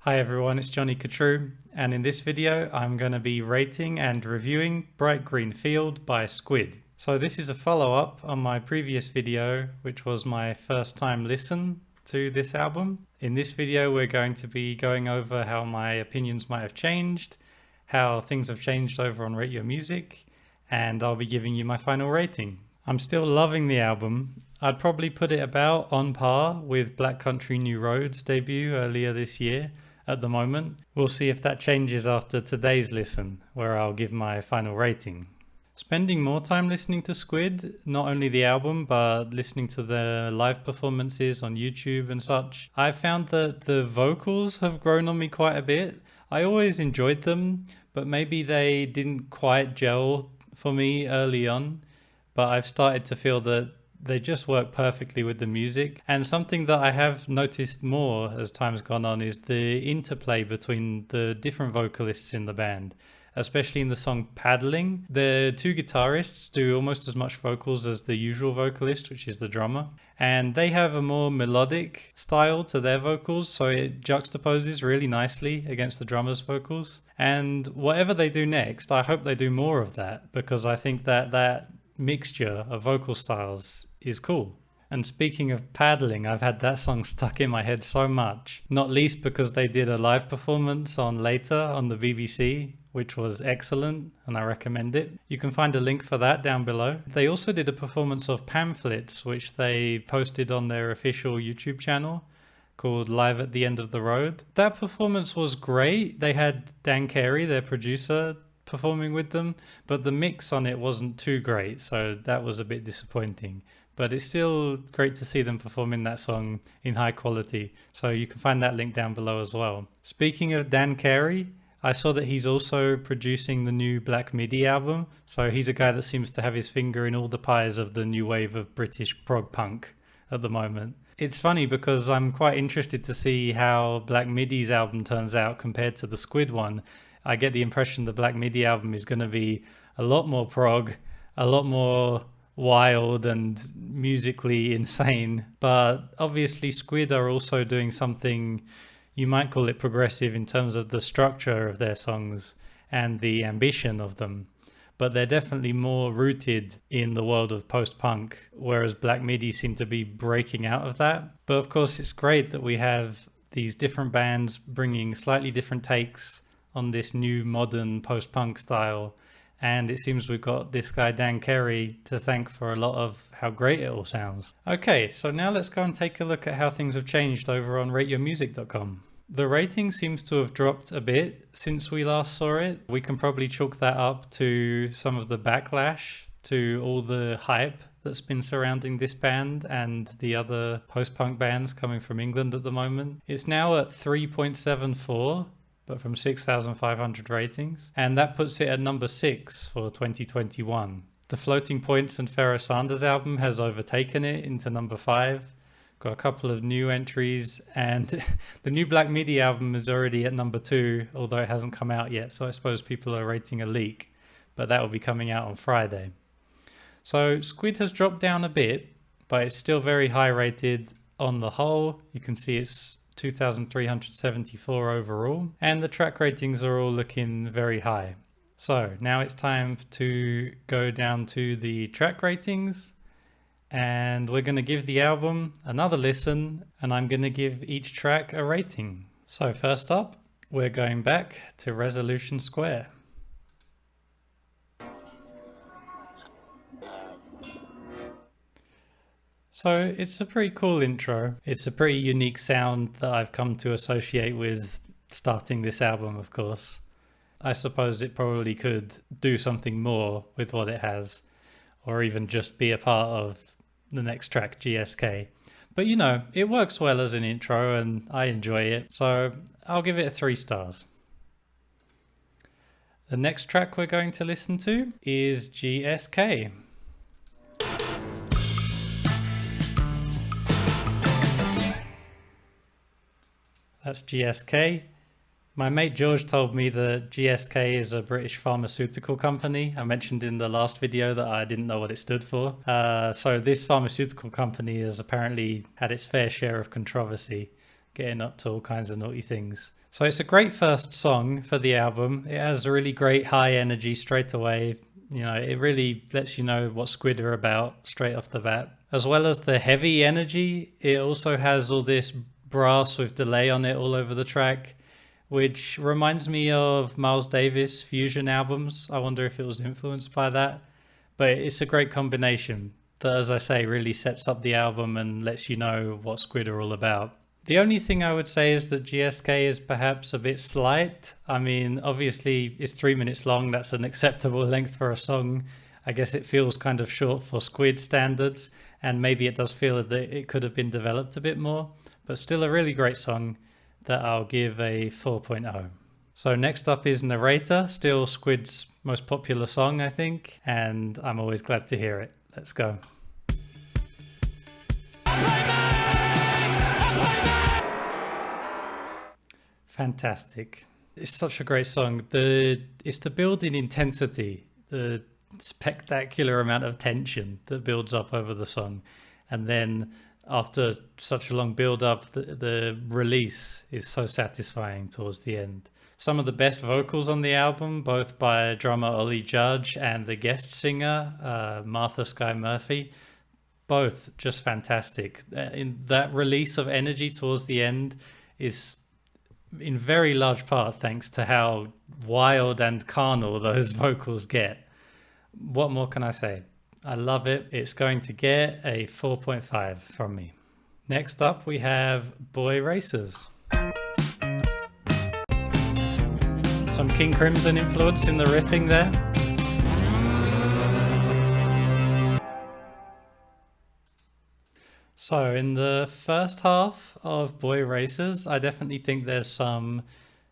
Hi everyone, it's Jonny Khatru, and in this video I'm going to be rating and reviewing Bright Green Field by Squid. So this is a follow-up on my previous video, which was my first time listen to this album. In this video we're going to be going over how my opinions might have changed, how things have changed over on Rate Your Music, and I'll be giving you my final rating. I'm still loving the album. I'd probably put it about on par with Black Country New Roads' debut earlier this year. At the moment, we'll see if that changes after today's listen, where I'll give my final rating. Spending more time listening to Squid, not only the album, but listening to the live performances on YouTube and such, I've found that the vocals have grown on me quite a bit. I always enjoyed them, but maybe they didn't quite gel for me early on, but I've started to feel that they just work perfectly with the music. And something that I have noticed more as time's gone on is the interplay between the different vocalists in the band, especially in the song Paddling. The two guitarists do almost as much vocals as the usual vocalist, which is the drummer, and they have a more melodic style to their vocals, so it juxtaposes really nicely against the drummer's vocals. And whatever they do next, I hope they do more of that, because I think that mixture of vocal styles is cool. And speaking of Paddling, I've had that song stuck in my head so much, not least because they did a live performance on Later on the BBC, which was excellent and I recommend it. You can find a link for that down below. They also did a performance of Pamphlets, which they posted on their official YouTube channel called Live at the End of the Road. That performance was great. They had Dan Carey, their producer, performing with them, but the mix on it wasn't too great, so that was a bit disappointing. But it's still great to see them performing that song in high quality, so you can find that link down below as well. Speaking of Dan Carey, I saw that he's also producing the new Black Midi album, so he's a guy that seems to have his finger in all the pies of the new wave of British prog punk at the moment. It's funny because I'm quite interested to see how Black Midi's album turns out compared to the Squid one. I get the impression the Black Midi album is going to be a lot more prog, a lot more wild and musically insane. But obviously Squid are also doing something, you might call it progressive in terms of the structure of their songs and the ambition of them. But they're definitely more rooted in the world of post-punk, whereas Black Midi seem to be breaking out of that. But of course it's great that we have these different bands bringing slightly different takes on this new modern post-punk style, and it seems we've got this guy Dan Carey to thank for a lot of how great it all sounds. Okay, so now let's go and take a look at how things have changed over on rateyourmusic.com. The rating seems to have dropped a bit since we last saw it. We can probably chalk that up to some of the backlash to all the hype that's been surrounding this band and the other post-punk bands coming from England at the moment. It's now at 3.74, but from 6,500 ratings, and that puts it at number 6 for 2021. The Floating Points and Pharoah Sanders album has overtaken it into number 5. Got a couple of new entries, and the new Black Midi album is already at number 2, although it hasn't come out yet, so I suppose people are rating a leak, but that will be coming out on Friday. So Squid has dropped down a bit, but it's still very high rated on the whole. You can see it's 2,374 overall, and the track ratings are all looking very high. So now it's time to go down to the track ratings, and we're going to give the album another listen, and I'm going to give each track a rating. So first up, we're going back to Resolution Square. So it's a pretty cool intro. It's a pretty unique sound that I've come to associate with starting this album, of course. I suppose it probably could do something more with what it has, or even just be a part of the next track, G.S.K. But you know, it works well as an intro and I enjoy it, so I'll give it 3 stars. The next track we're going to listen to is G.S.K. That's G.S.K. My mate George told me that G.S.K is a British pharmaceutical company. I mentioned in the last video that I didn't know what it stood for. So this pharmaceutical company has apparently had its fair share of controversy getting up to all kinds of naughty things. So it's a great first song for the album. It has a really great high energy straight away. You know, it really lets you know what Squid are about straight off the bat. As well as the heavy energy, it also has all this brass with delay on it all over the track, which reminds me of Miles Davis fusion albums. I wonder if it was influenced by that. But it's a great combination that, as I say, really sets up the album and lets you know what Squid are all about. The only thing I would say is that G.S.K is perhaps a bit slight. I mean, obviously it's 3 minutes long. That's an acceptable length for a song. I guess it feels kind of short for Squid standards, and maybe it does feel that it could have been developed a bit more, but still a really great song that I'll give a 4.0. So next up is Narrator, still Squid's most popular song, I think, and I'm always glad to hear it. Let's go. Fantastic. It's such a great song. It's the build-in intensity, the spectacular amount of tension that builds up over the song. And then after such a long build-up, the release is so satisfying towards the end. Some of the best vocals on the album, both by drummer 𝐒𝐢𝐬𝐥𝐸 and the guest singer, Martha Skye Murphy, both just fantastic. In that release of energy towards the end is in very large part thanks to how wild and carnal those vocals get. What more can I say? I love it. It's going to get a 4.5 from me. Next up we have Boy Racers. Some King Crimson influence in the riffing there. So in the first half of Boy Racers, I definitely think there's some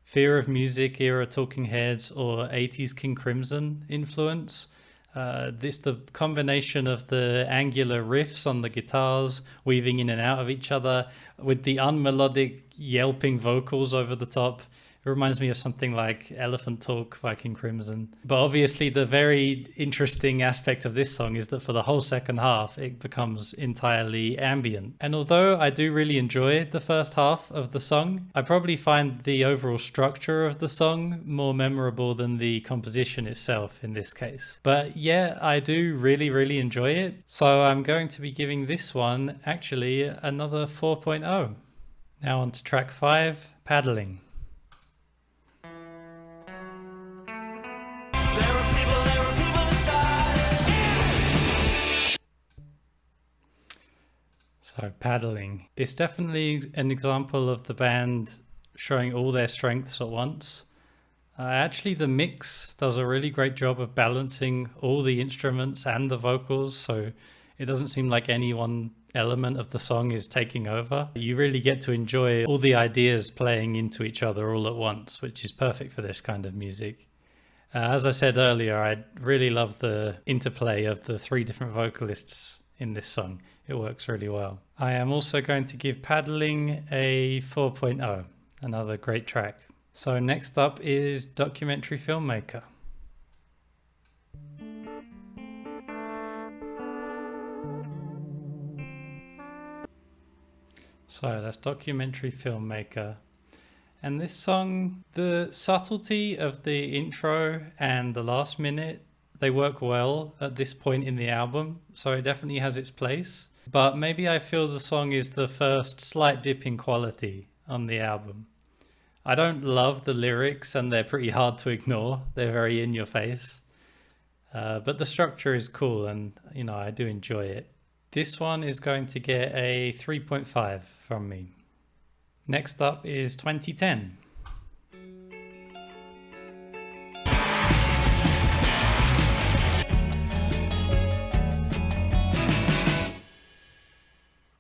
Fear of Music era Talking Heads or 80s King Crimson influence. The combination of the angular riffs on the guitars weaving in and out of each other with the unmelodic yelping vocals over the top. It reminds me of something like Elephant Talk by King Crimson. But obviously the very interesting aspect of this song is that for the whole second half, it becomes entirely ambient. And although I do really enjoy the first half of the song, I probably find the overall structure of the song more memorable than the composition itself in this case. But yeah, I do really enjoy it. So I'm going to be giving this one actually another 4.0. Now on to track 5, Paddling. So Paddling. It's definitely an example of the band showing all their strengths at once. Actually, the mix does a really great job of balancing all the instruments and the vocals, so it doesn't seem like any one element of the song is taking over. You really get to enjoy all the ideas playing into each other all at once, which is perfect for this kind of music. As I said earlier, I really love the interplay of the 3 different vocalists in this song. It works really well. I am also going to give Paddling a 4.0, another great track. So next up is Documentary Filmmaker. So that's Documentary Filmmaker. And this song, the subtlety of the intro and the last minute, they work well at this point in the album, so it definitely has its place. But maybe I feel the song is the first slight dip in quality on the album. I don't love the lyrics and they're pretty hard to ignore. They're very in your face. But the structure is cool and, you know, I do enjoy it. This one is going to get a 3.5 from me. Next up is 2010.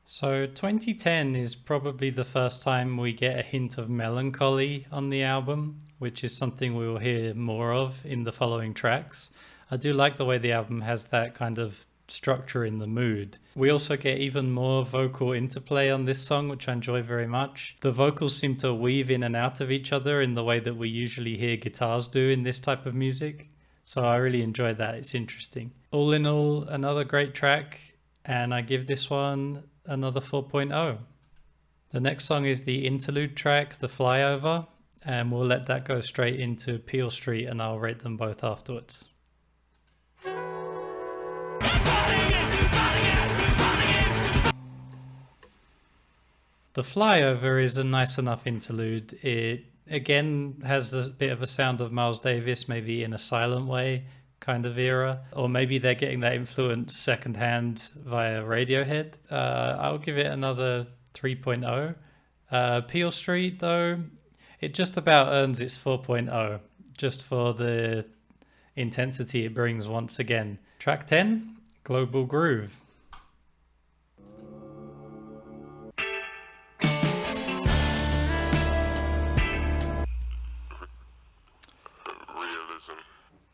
So 2010 is probably the first time we get a hint of melancholy on the album, which is something we will hear more of in the following tracks. I do like the way the album has that kind of structure in the mood. We also get even more vocal interplay on this song, which I enjoy very much. The vocals seem to weave in and out of each other in the way that we usually hear guitars do in this type of music. So I really enjoy that. It's interesting. All in all, another great track, and I give this one another 4.0. The next song is the interlude track, the Flyover, and we'll let that go straight into Peel Street and I'll rate them both afterwards. The Flyover is a nice enough interlude. It again has a bit of a sound of Miles Davis, maybe in a silent way kind of era, or maybe they're getting that influence secondhand via Radiohead. I'll give it another 3.0. Peel Street though, it just about earns its 4.0 just for the intensity it brings once again. Track 10, Global Groove.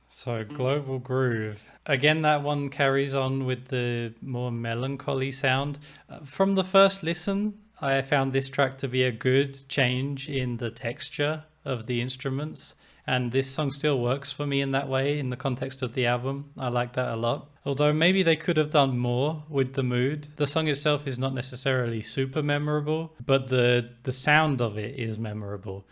So Global Groove. Again, that one carries on with the more melancholy sound. From the first listen, I found this track to be a good change in the texture of the instruments. And this song still works for me in that way in the context of the album. I like that a lot. Although maybe they could have done more with the mood. The song itself is not necessarily super memorable, but the sound of it is memorable.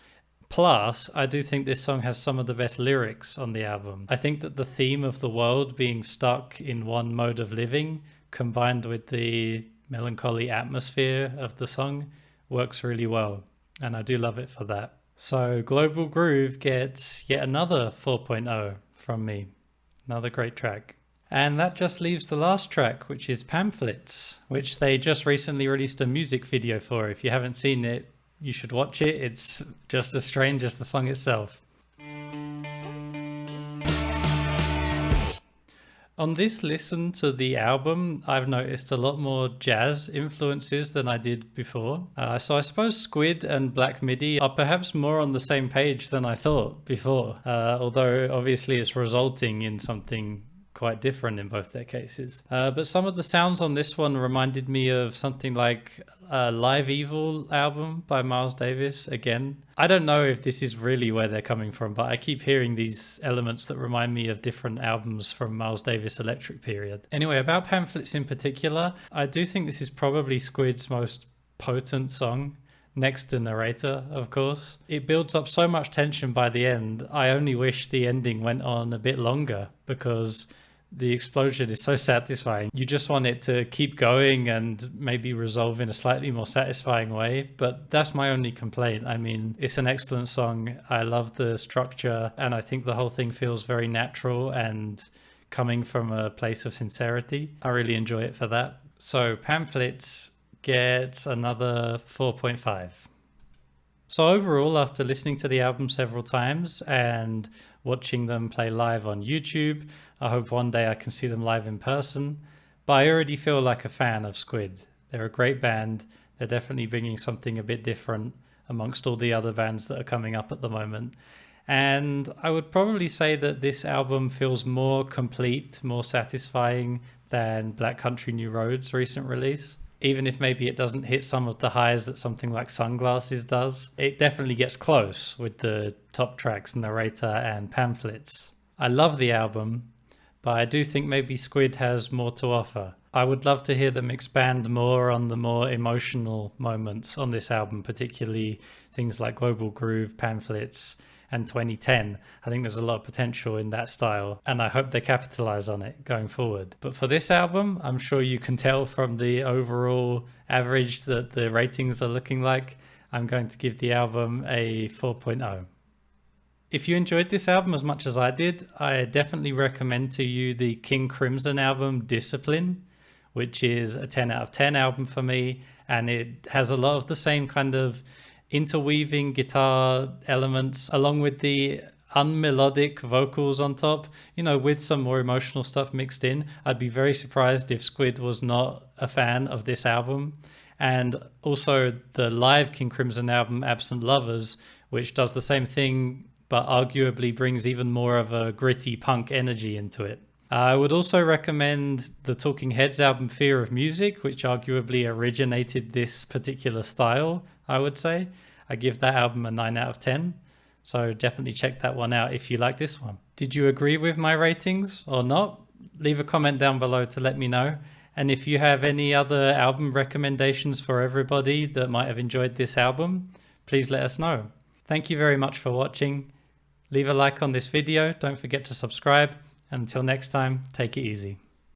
Plus, I do think this song has some of the best lyrics on the album. I think that the theme of the world being stuck in one mode of living, combined with the melancholy atmosphere of the song, works really well. And I do love it for that. So Global Groove gets yet another 4.0 from me. Another great track. And that just leaves the last track, which is Pamphlets, which they just recently released a music video for. If you haven't seen it, you should watch it. It's just as strange as the song itself. On this listen to the album, I've noticed a lot more jazz influences than I did before. So I suppose Squid and Black Midi are perhaps more on the same page than I thought before, although obviously it's resulting in something quite different in both their cases. But some of the sounds on this one reminded me of something like a Live Evil album by Miles Davis again. I don't know if this is really where they're coming from, but I keep hearing these elements that remind me of different albums from Miles Davis' Electric period. Anyway, about Pamphlets in particular, I do think this is probably Squid's most potent song. Next to Narrator, of course. It builds up so much tension by the end. I only wish the ending went on a bit longer because the explosion is so satisfying. You just want it to keep going and maybe resolve in a slightly more satisfying way. But that's my only complaint. I mean, it's an excellent song. I love the structure and I think the whole thing feels very natural and coming from a place of sincerity. I really enjoy it for that. So Pamphlets gets another 4.5. So overall, after listening to the album several times and watching them play live on YouTube, I hope one day I can see them live in person. But I already feel like a fan of Squid. They're a great band. They're definitely bringing something a bit different amongst all the other bands that are coming up at the moment. And I would probably say that this album feels more complete, more satisfying than Black Country New Roads' recent release. Even if maybe it doesn't hit some of the highs that something like Sunglasses does, it definitely gets close with the top tracks, Narrator and Pamphlets. I love the album, but I do think maybe Squid has more to offer. I would love to hear them expand more on the more emotional moments on this album, particularly things like Global Groove, Pamphlets, and 2010. I think there's a lot of potential in that style, and I hope they capitalize on it going forward. But for this album, I'm sure you can tell from the overall average that the ratings are looking like. I'm going to give the album a 4.0. If you enjoyed this album as much as I did, I definitely recommend to you the King Crimson album, Discipline, which is a 10 out of 10 album for me, and it has a lot of the same kind of interweaving guitar elements along with the unmelodic vocals on top, you know, with some more emotional stuff mixed in. I'd be very surprised if Squid was not a fan of this album. And also the live King Crimson album, Absent Lovers, which does the same thing but arguably brings even more of a gritty punk energy into it. I would also recommend the Talking Heads album Fear of Music, which arguably originated this particular style, I would say. I give that album a 9 out of 10. So definitely check that one out if you like this one. Did you agree with my ratings or not? Leave a comment down below to let me know. And if you have any other album recommendations for everybody that might have enjoyed this album, please let us know. Thank you very much for watching. Leave a like on this video, don't forget to subscribe, and until next time, take it easy.